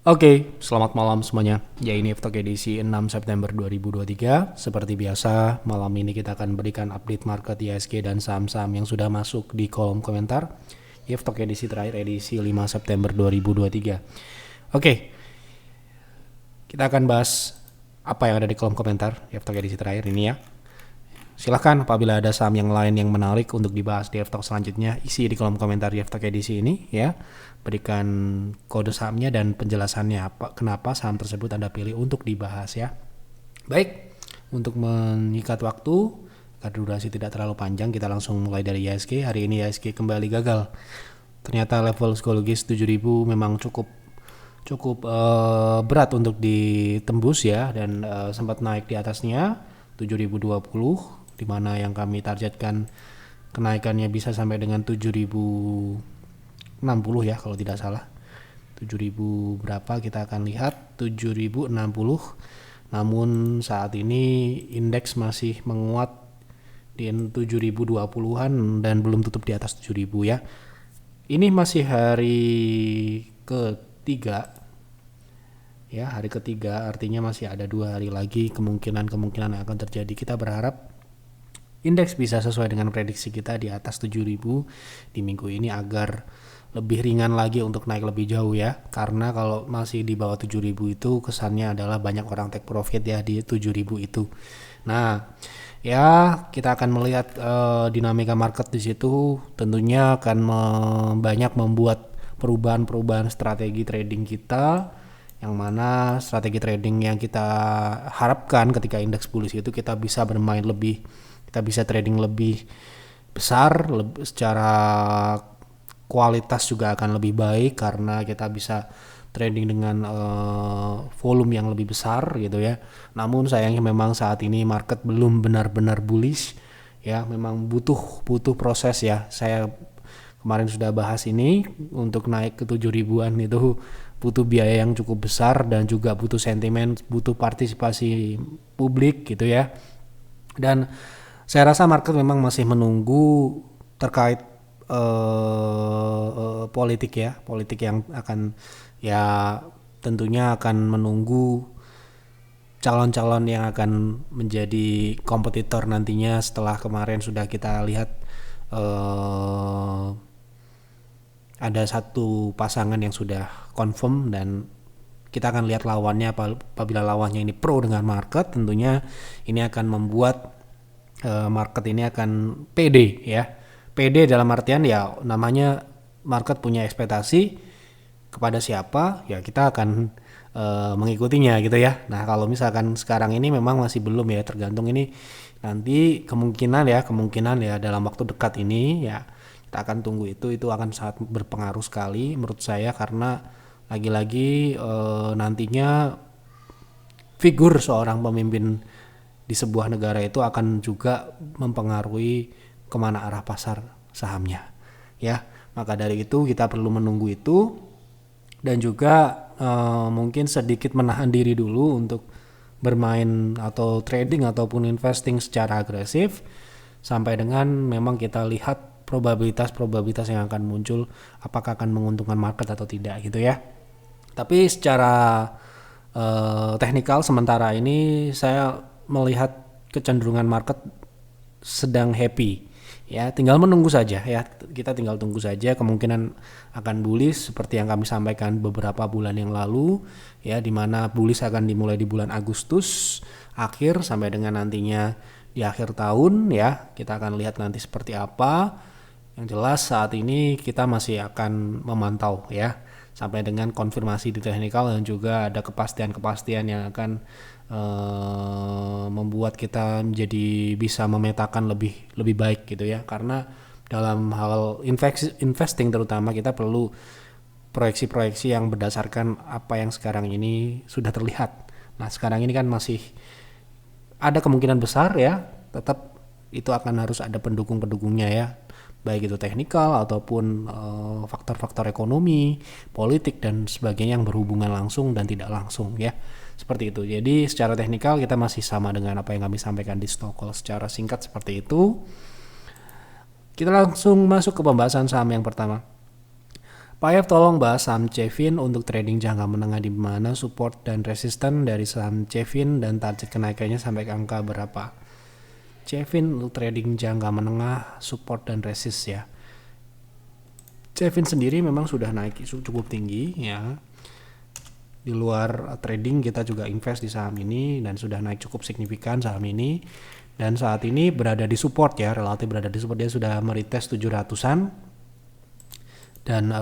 Oke, selamat malam semuanya. Ya ini Talk edisi 6 September 2023. Seperti biasa, malam ini kita akan berikan update market IHSG dan saham-saham yang sudah masuk di kolom komentar. Talk edisi terakhir edisi 5 September 2023. Oke, kita akan bahas apa yang ada di kolom komentar Talk edisi terakhir ini ya. Silahkan apabila ada saham yang lain yang menarik untuk dibahas di Talk selanjutnya, isi di kolom komentar Talk edisi ini ya. Berikan kode sahamnya dan penjelasannya kenapa saham tersebut Anda pilih untuk dibahas ya. Baik, untuk mengikat waktu agar durasi tidak terlalu panjang, kita langsung mulai dari IHSG. Hari ini IHSG kembali gagal. Ternyata level psikologis 7000 memang cukup berat untuk ditembus ya, dan sempat naik di atasnya 7020, di mana yang kami targetkan kenaikannya bisa sampai dengan 7060 ya kalau tidak salah. 7000 berapa kita akan lihat, 7060. Namun saat ini indeks masih menguat di 7020-an dan belum tutup di atas 7000 ya. Ini masih hari ketiga ya, hari ketiga, artinya masih ada 2 hari lagi kemungkinan yang akan terjadi. Kita berharap indeks bisa sesuai dengan prediksi kita di atas 7000 di minggu ini agar lebih ringan lagi untuk naik lebih jauh ya. Karena kalau masih di bawah 7000 itu kesannya adalah banyak orang take profit ya di 7000 itu. Nah, ya kita akan melihat dinamika market di situ tentunya akan banyak membuat perubahan strategi trading kita, yang mana strategi trading yang kita harapkan ketika indeks bullish itu kita bisa bermain lebih, kita bisa trading lebih besar, secara kualitas juga akan lebih baik karena kita bisa trading dengan volume yang lebih besar gitu ya. Namun sayangnya memang saat ini market belum benar-benar bullish ya, memang butuh proses ya. Saya kemarin sudah bahas ini, untuk naik ke 7000-an itu butuh biaya yang cukup besar dan juga butuh sentimen, butuh partisipasi publik gitu ya. Dan saya rasa market memang masih menunggu terkait politik yang akan ya, tentunya akan menunggu calon-calon yang akan menjadi kompetitor nantinya setelah kemarin sudah kita lihat ada satu pasangan yang sudah confirm dan kita akan lihat lawannya. Apabila lawannya ini pro dengan market, tentunya ini akan membuat market ini akan pede ya. Pede dalam artian ya, namanya market punya ekspektasi kepada siapa ya, kita akan mengikutinya gitu ya. Nah kalau misalkan sekarang ini memang masih belum ya, tergantung ini nanti kemungkinan ya dalam waktu dekat ini ya, kita akan tunggu itu akan sangat berpengaruh sekali menurut saya, karena lagi-lagi nantinya figur seorang pemimpin di sebuah negara itu akan juga mempengaruhi kemana arah pasar sahamnya ya. Maka dari itu kita perlu menunggu itu, dan juga mungkin sedikit menahan diri dulu untuk bermain atau trading ataupun investing secara agresif sampai dengan memang kita lihat probabilitas yang akan muncul, apakah akan menguntungkan market atau tidak gitu ya. Tapi secara teknikal sementara ini saya melihat kecenderungan market sedang happy ya, tinggal menunggu saja ya, kita tinggal tunggu saja. Kemungkinan akan bullish seperti yang kami sampaikan beberapa bulan yang lalu ya, dimana bullish akan dimulai di bulan Agustus akhir sampai dengan nantinya di akhir tahun ya. Kita akan lihat nanti seperti apa. Yang jelas saat ini kita masih akan memantau ya, sampai dengan konfirmasi di teknikal, dan juga ada kepastian yang akan membuat kita menjadi bisa memetakan lebih baik gitu ya. Karena dalam hal investing terutama kita perlu proyeksi yang berdasarkan apa yang sekarang ini sudah terlihat. Nah sekarang ini kan masih ada kemungkinan besar ya, tetap itu akan harus ada pendukungnya ya, baik itu teknikal ataupun faktor-faktor ekonomi, politik dan sebagainya yang berhubungan langsung dan tidak langsung ya. Seperti itu. Jadi secara teknikal kita masih sama dengan apa yang kami sampaikan di stock call secara singkat seperti itu. Kita langsung masuk ke pembahasan saham yang pertama. Pak F tolong bahas saham Cevin untuk trading jangka menengah, di mana support dan resisten dari saham Cevin dan target kenaikannya sampai ke angka berapa. Cevin untuk trading jangka menengah, support dan resist ya. Cevin sendiri memang sudah naik cukup tinggi ya. Di luar trading kita juga invest di saham ini dan sudah naik cukup signifikan saham ini. Dan saat ini berada di support ya, relatif berada di support, dia sudah meretest 700-an. Dan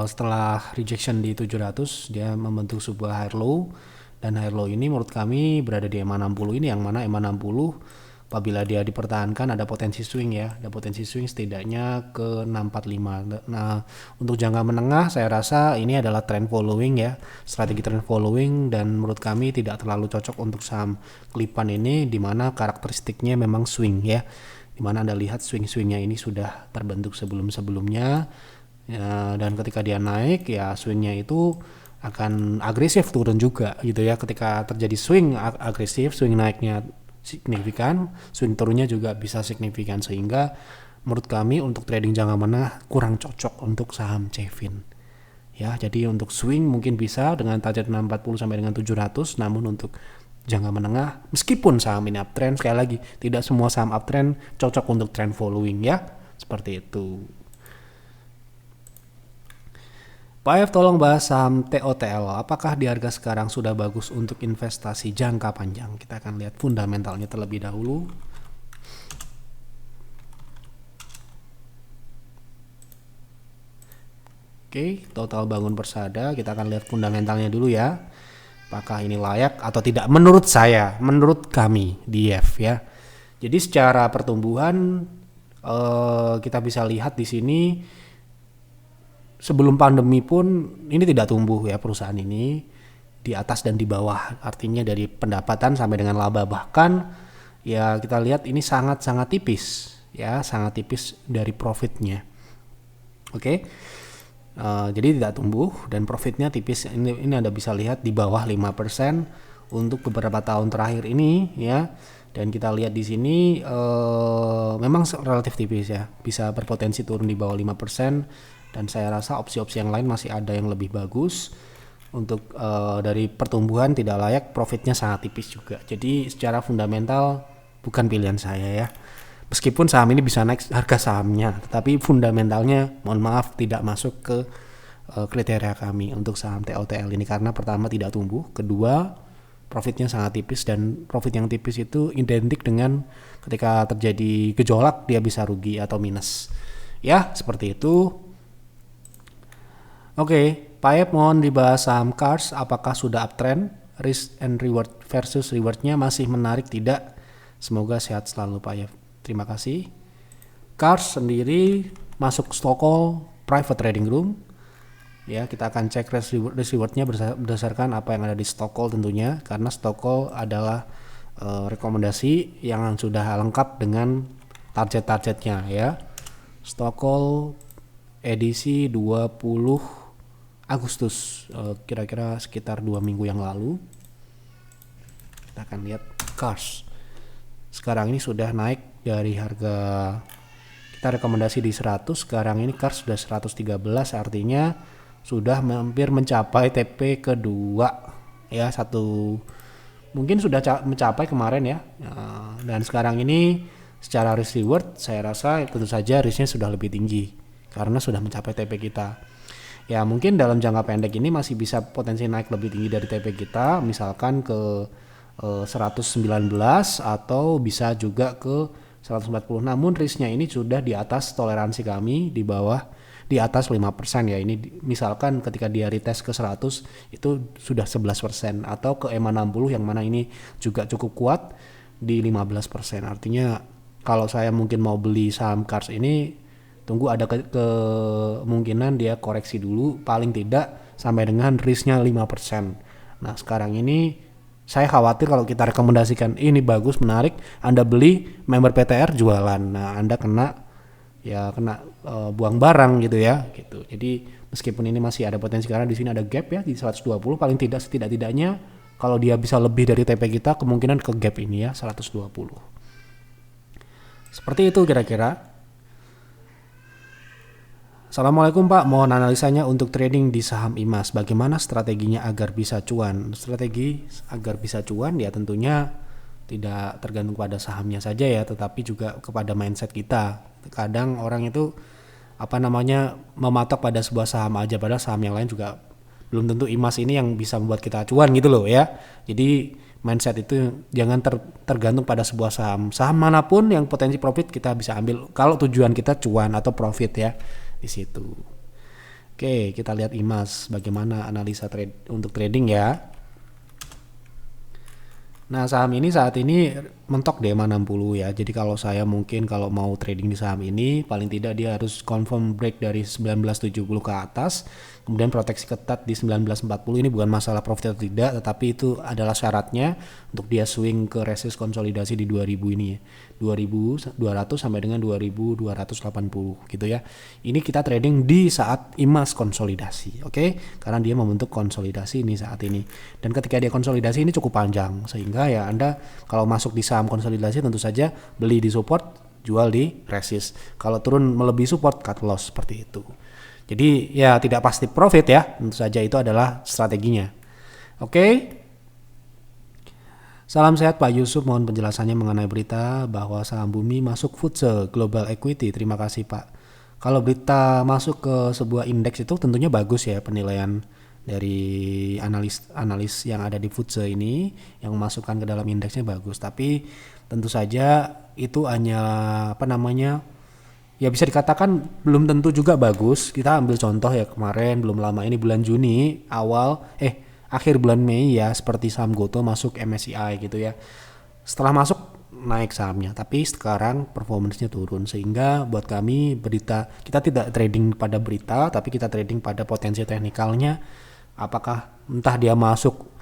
setelah rejection di 700 dia membentuk sebuah high low, dan high low ini menurut kami berada di EMA 60 ini, yang mana EMA 60 apabila dia dipertahankan ada potensi swing ya, ada potensi swing setidaknya ke 645. Nah, untuk jangka menengah saya rasa ini adalah trend following ya, strategi trend following, dan menurut kami tidak terlalu cocok untuk saham Klipan ini, dimana karakteristiknya memang swing ya, dimana Anda lihat swing-swingnya ini sudah terbentuk sebelum-sebelumnya ya, dan ketika dia naik ya swingnya itu akan agresif turun juga gitu ya. Ketika terjadi swing agresif, swing naiknya signifikan, swing turunnya juga bisa signifikan, sehingga menurut kami untuk trading jangka menengah kurang cocok untuk saham Cevin ya. Jadi untuk swing mungkin bisa dengan target 640 sampai dengan 700, namun untuk jangka menengah meskipun saham ini uptrend, sekali lagi tidak semua saham uptrend cocok untuk trend following ya, seperti itu. Pak F tolong bahas saham TOTL, apakah di harga sekarang sudah bagus untuk investasi jangka panjang? Kita akan lihat fundamentalnya terlebih dahulu. Oke, Total Bangun Persada, kita akan lihat fundamentalnya dulu ya. Apakah ini layak atau tidak menurut saya, menurut kami di IF ya. Jadi secara pertumbuhan kita bisa lihat di sini sebelum pandemi pun ini tidak tumbuh ya perusahaan ini, di atas dan di bawah, artinya dari pendapatan sampai dengan laba, bahkan ya kita lihat ini sangat-sangat tipis ya, sangat tipis dari profitnya. Oke. Jadi tidak tumbuh dan profitnya tipis, ini Anda bisa lihat di bawah 5% untuk beberapa tahun terakhir ini ya. Dan kita lihat di sini memang relatif tipis ya, bisa berpotensi turun di bawah 5%. Dan saya rasa opsi-opsi yang lain masih ada yang lebih bagus. Untuk dari pertumbuhan tidak layak, profitnya sangat tipis juga. Jadi secara fundamental bukan pilihan saya ya. Meskipun saham ini bisa naik harga sahamnya, tetapi fundamentalnya mohon maaf tidak masuk ke kriteria kami untuk saham TOTL ini, karena pertama tidak tumbuh, kedua profitnya sangat tipis, dan profit yang tipis itu identik dengan ketika terjadi gejolak dia bisa rugi atau minus. Ya, seperti itu. Oke, Pak Ep mohon dibahas saham Cars, apakah sudah uptrend, risk and reward versus rewardnya masih menarik tidak? Semoga sehat selalu Pak Ep. Terima kasih. Cars sendiri masuk Stockholm Private Trading Room. Ya, kita akan cek risk rewardnya berdasarkan apa yang ada di Stockholm tentunya, karena Stockholm adalah rekomendasi yang sudah lengkap dengan target-targetnya ya. Stockholm edisi 20 Agustus, kira-kira sekitar 2 minggu yang lalu. Kita akan lihat Cars. Sekarang ini sudah naik dari harga kita rekomendasi di 100, sekarang ini Cars sudah 113, artinya sudah hampir mencapai TP kedua ya, satu mungkin sudah mencapai kemarin ya. Dan sekarang ini secara risk reward saya rasa tentu saja risknya sudah lebih tinggi karena sudah mencapai TP kita. Ya mungkin dalam jangka pendek ini masih bisa potensi naik lebih tinggi dari TP kita, misalkan ke 119 atau bisa juga ke 140. Namun risknya ini sudah di atas toleransi kami, di bawah, di atas 5% ya. Ini misalkan ketika dia retest ke 100 itu sudah 11%, atau ke EMA 60 yang mana ini juga cukup kuat di 15%. Artinya kalau saya mungkin mau beli saham Cars ini, tunggu ada kemungkinan dia koreksi dulu paling tidak sampai dengan risknya 5%. Nah sekarang ini saya khawatir kalau kita rekomendasikan ini bagus, menarik, Anda beli, member PTR jualan, nah Anda kena buang barang gitu ya, gitu. Jadi meskipun ini masih ada potensi karena di sini ada gap ya di 120, paling tidak setidak-tidaknya kalau dia bisa lebih dari TP kita, kemungkinan ke gap ini ya 120. Seperti itu kira-kira. Assalamualaikum Pak, mohon analisanya untuk trading di saham IMAS. Bagaimana strateginya agar bisa cuan? Strategi agar bisa cuan ya tentunya tidak tergantung pada sahamnya saja ya, tetapi juga kepada mindset kita. Kadang orang itu mematok pada sebuah saham aja, padahal saham yang lain juga belum tentu IMAS ini yang bisa membuat kita cuan gitu loh ya. Jadi mindset itu jangan tergantung pada sebuah saham manapun yang potensi profit kita bisa ambil kalau tujuan kita cuan atau profit ya di situ. Oke, kita lihat IMAS bagaimana analisa untuk trading ya. Nah, saham ini saat ini mentok di 60 ya. Jadi kalau saya mungkin kalau mau trading di saham ini paling tidak dia harus confirm break dari 1970 ke atas, kemudian proteksi ketat di 1940. Ini bukan masalah profit atau tidak, tetapi itu adalah syaratnya untuk dia swing ke resist konsolidasi di 2000 ini ya. 2200 sampai dengan 2280 gitu ya. Ini kita trading di saat IMAS konsolidasi, oke? Karena dia membentuk konsolidasi ini saat ini. Dan ketika dia konsolidasi ini cukup panjang, sehingga ya Anda kalau masuk di saham konsolidasi tentu saja beli di support, jual di resist. Kalau turun melebihi support, cut loss seperti itu. Jadi ya tidak pasti profit ya, tentu saja itu adalah strateginya. Oke. Salam sehat Pak Yusuf, mohon penjelasannya mengenai berita bahwa saham Bumi masuk FTSE Global Equity. Terima kasih Pak. Kalau berita masuk ke sebuah indeks itu tentunya bagus ya, penilaian dari analis yang ada di FTSE ini yang memasukkan ke dalam indeksnya bagus. Tapi tentu saja itu hanya ya bisa dikatakan belum tentu juga bagus. Kita ambil contoh ya kemarin belum lama ini bulan Juni akhir bulan Mei ya, seperti saham Goto masuk MSCI gitu ya. Setelah masuk naik sahamnya, tapi sekarang performance-nya turun, sehingga buat kami berita, kita tidak trading pada berita, tapi kita trading pada potensi teknikalnya. Apakah entah dia masuk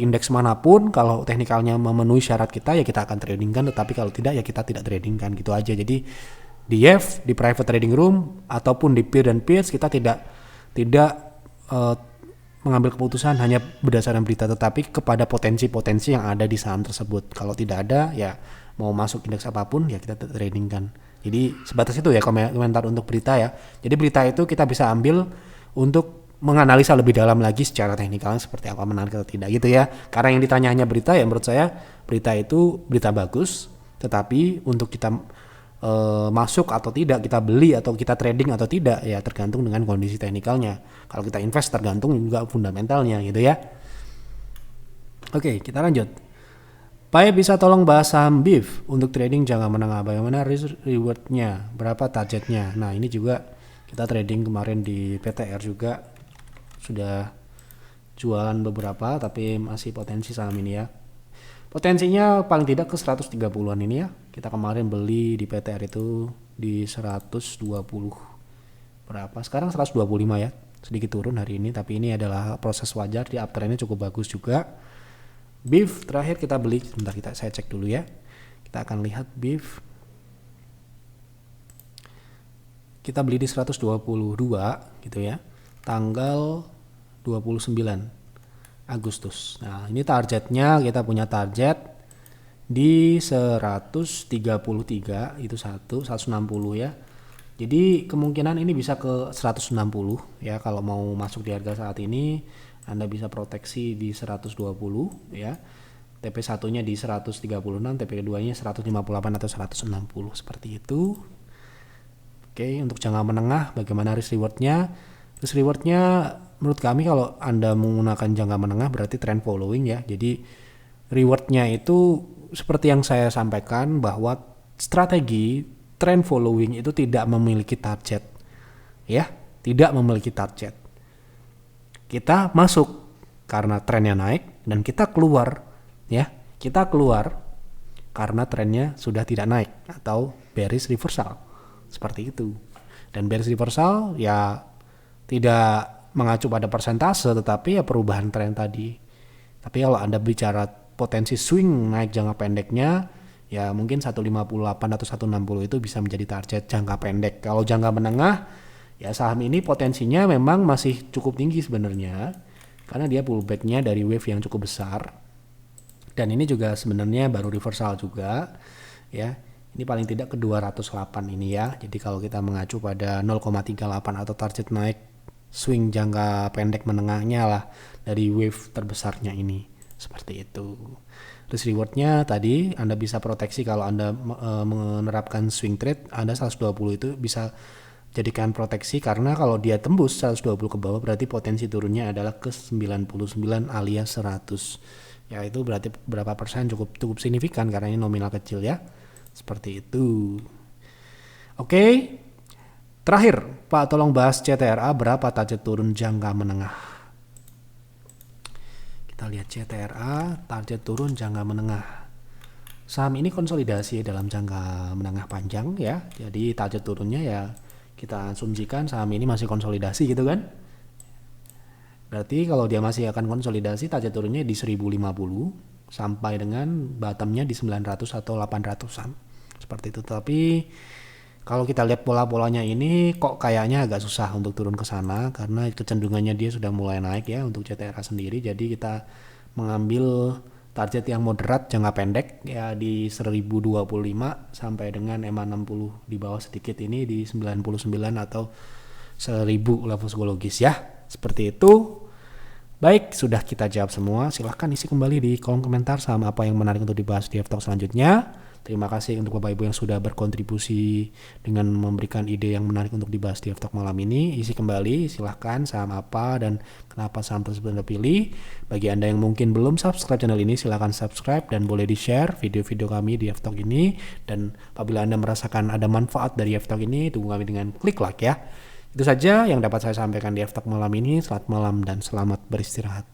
indeks manapun, kalau teknikalnya memenuhi syarat kita ya kita akan tradingkan, tetapi kalau tidak ya kita tidak tradingkan gitu aja. Jadi di YEF, di private trading room ataupun di peer dan peers kita tidak mengambil keputusan hanya berdasarkan berita, tetapi kepada potensi-potensi yang ada di saham tersebut. Kalau tidak ada ya mau masuk indeks apapun ya kita trading kan. Jadi sebatas itu ya komentar untuk berita ya. Jadi berita itu kita bisa ambil untuk menganalisa lebih dalam lagi secara teknikal seperti apa, menarik atau tidak gitu ya. Karena yang ditanya hanya berita ya, menurut saya berita itu berita bagus, tetapi untuk kita masuk atau tidak, kita beli atau kita trading atau tidak ya tergantung dengan kondisi teknikalnya. Kalau kita invest tergantung juga fundamentalnya gitu ya. Oke, kita lanjut. Pak bisa tolong bahas saham BIF untuk trading jangka menengah, bagaimana risk rewardnya, berapa targetnya. Nah ini juga kita trading kemarin di PTR juga sudah jualan beberapa, tapi masih potensi saham ini ya. Potensinya paling tidak ke 130-an ini ya. Kita kemarin beli di PTR itu di 120 berapa? Sekarang 125 ya. Sedikit turun hari ini, tapi ini adalah proses wajar, di uptrendnya cukup bagus juga. BIF terakhir kita beli, sebentar saya cek dulu ya. Kita akan lihat BIF. Kita beli di 122 gitu ya. Tanggal 29 Agustus. Nah, ini targetnya, kita punya target di 133 itu 160 ya. Jadi kemungkinan ini bisa ke 160 ya. Kalau mau masuk di harga saat ini Anda bisa proteksi di 120 ya. TP1-nya di 136, TP keduanya 158 atau 160 seperti itu. Oke, untuk jangka menengah bagaimana risk rewardnya? Risk rewardnya menurut kami kalau Anda menggunakan jangka menengah berarti trend following ya. Jadi rewardnya itu seperti yang saya sampaikan bahwa strategi trend following itu tidak memiliki target ya, tidak memiliki target. Kita masuk karena trennya naik dan kita keluar ya, kita keluar karena trennya sudah tidak naik atau bearish reversal seperti itu. Dan bearish reversal ya tidak mengacu pada persentase, tetapi ya perubahan tren tadi. Tapi kalau Anda bicara potensi swing naik jangka pendeknya, ya mungkin 158 atau 160 itu bisa menjadi target jangka pendek. Kalau jangka menengah, ya saham ini potensinya memang masih cukup tinggi sebenarnya, karena dia pullbacknya dari wave yang cukup besar. Dan ini juga sebenarnya baru reversal juga, ya. Ini paling tidak ke 208 ini ya. Jadi kalau kita mengacu pada 0,38 atau target naik swing jangka pendek menengahnya lah dari wave terbesarnya ini. Seperti itu. Risk rewardnya tadi Anda bisa proteksi kalau Anda menerapkan swing trade, Anda 120 itu bisa jadikan proteksi karena kalau dia tembus 120 ke bawah berarti potensi turunnya adalah ke 99 alias 100. Ya itu berarti berapa persen cukup signifikan karena ini nominal kecil ya. Seperti itu. Oke. Terakhir, Pak tolong bahas CTRA berapa target turun jangka menengah. Kita lihat CTRA target turun jangka menengah. Saham ini konsolidasi dalam jangka menengah panjang ya. Jadi target turunnya ya kita asumsikan saham ini masih konsolidasi gitu kan. Berarti kalau dia masih akan konsolidasi target turunnya di 1050 sampai dengan bottomnya di 900 atau 800an. Seperti itu. Tapi kalau kita lihat pola-polanya ini kok kayaknya agak susah untuk turun ke sana karena kecenderungannya dia sudah mulai naik ya untuk CTRA sendiri. Jadi kita mengambil target yang moderat jangka pendek ya di 1025 sampai dengan EMA 60 di bawah sedikit ini di 99 atau 1000 level psikologis ya. Seperti itu. Baik, sudah kita jawab semua. Silahkan isi kembali di kolom komentar sama apa yang menarik untuk dibahas di F-Talk selanjutnya. Terima kasih untuk Bapak Ibu yang sudah berkontribusi dengan memberikan ide yang menarik untuk dibahas di F-Talk malam ini. Isi kembali, silahkan saham apa dan kenapa saham tersebut Anda pilih. Bagi Anda yang mungkin belum subscribe channel ini, silahkan subscribe dan boleh di-share video-video kami di F-Talk ini. Dan apabila Anda merasakan ada manfaat dari F-Talk ini, tunggu kami dengan klik like ya. Itu saja yang dapat saya sampaikan di F-Talk malam ini. Selamat malam dan selamat beristirahat.